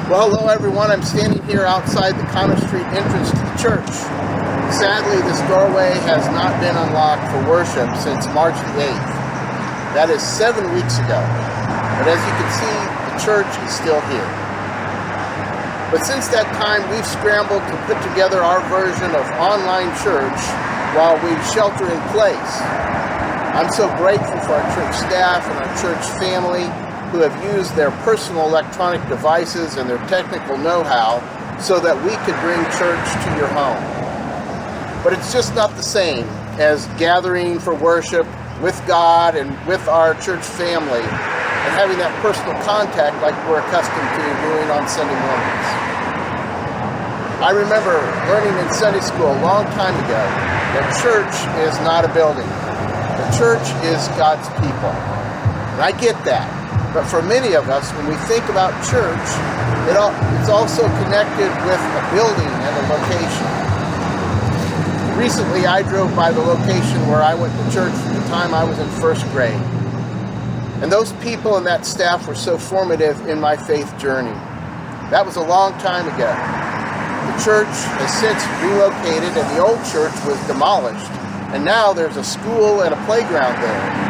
Well, hello everyone. I'm standing here outside the Connor Street entrance to the church. Sadly, this doorway has not been unlocked for worship since March the 8th. That is 7 weeks ago. But as you can see, the church is still here. But since that time, we've scrambled to put together our version of online church while we shelter in place. I'm so grateful for our church staff and our church family who have used their personal electronic devices and their technical know-how so that we could bring church to your home. But it's just not the same as gathering for worship with God and with our church family and having that personal contact like we're accustomed to doing on Sunday mornings. I remember learning in Sunday school a long time ago that church is not a building. The church is God's people. And I get that. But for many of us, when we think about church, it's also connected with a building and a location. Recently, I drove by the location where I went to church from the time I was in first grade. And those people and that staff were so formative in my faith journey. That was a long time ago. The church has since relocated and the old church was demolished. And now there's a school and a playground there.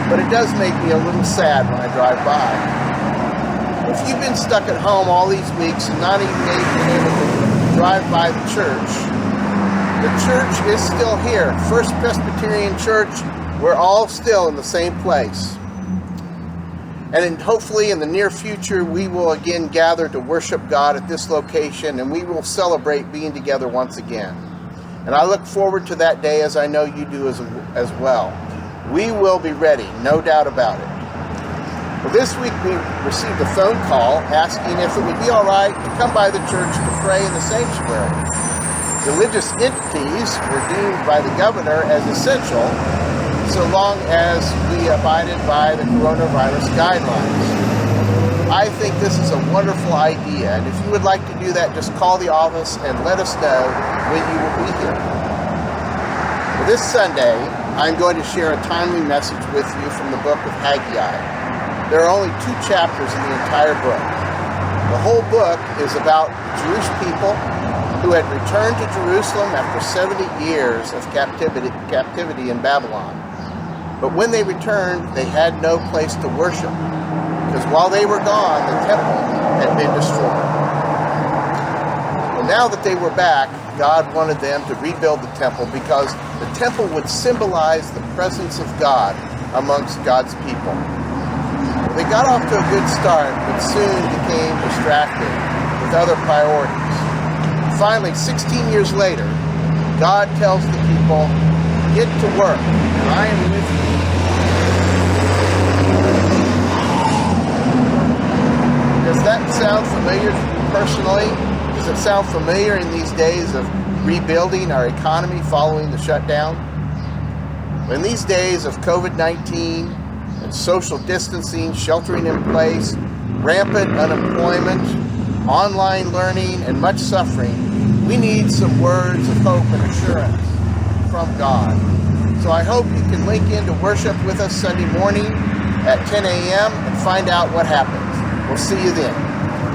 But it does make me a little sad when I drive by. If you've been stuck at home all these weeks and not even been able to drive by the church is still here. First Presbyterian Church, we're all still in the same place. And hopefully in the near future, we will again gather to worship God at this location, and we will celebrate being together once again. And I look forward to that day, as I know you do as well. We will be ready, no doubt about it. Well, this week we received a phone call asking if it would be all right to come by the church to pray in the sanctuary. Religious entities were deemed by the governor as essential so long as we abided by the coronavirus guidelines. I think this is a wonderful idea, and if you would like to do that, just call the office and let us know when you will be here. Well, this Sunday, I'm going to share a timely message with you from the book of Haggai. There are only 2 chapters in the entire book. The whole book is about Jewish people who had returned to Jerusalem after 70 years of captivity in Babylon. But when they returned, they had no place to worship, because while they were gone, the temple had been destroyed. Well, now that they were back, God wanted them to rebuild the temple because the temple would symbolize the presence of God amongst God's people. They got off to a good start, but soon became distracted with other priorities. Finally, 16 years later, God tells the people, "Get to work, and I am with you." Does that sound familiar to you personally? Does it sound familiar in these days of rebuilding our economy following the shutdown? In these days of COVID-19 and social distancing, sheltering in place, rampant unemployment, online learning, and much suffering, we need some words of hope and assurance from God. So I hope you can link in to worship with us Sunday morning at 10 a.m. and find out what happens. We'll see you then.